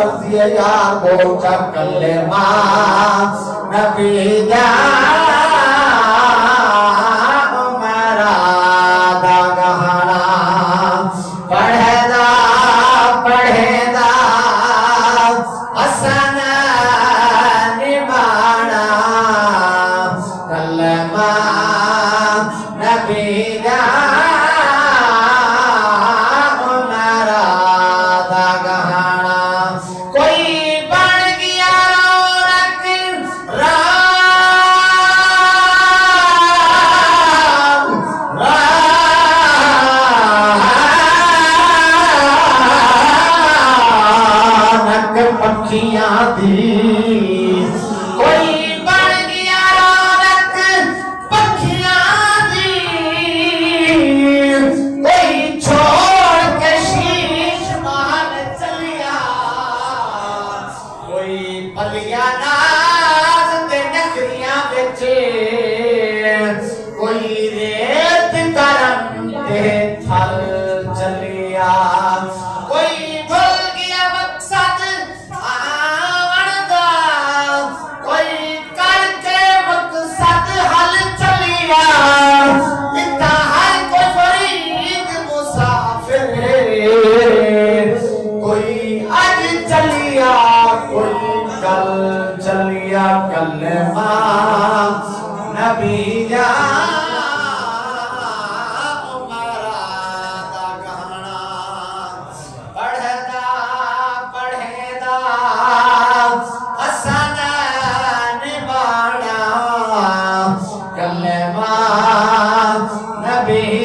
मर्जी है यार बोल कर कलेमा नबी दा उमरा दा गहना पढ़ेदा पढ़ेदा हसन निभाना कलेमा नबी दा पखियां दी कोई बन गया रौनक पखियां दी कोई छोड़ के शीश महल चलिया कोई पलिया नाज ते नगरियां बेचे कोई रेत करम ते थल चलिया कोई भूल गया मकसद चलिया कलेमा नबी जा उमरा दा गहना पढ़दा पढ़ेदा हसन निभाना कलेमा नबी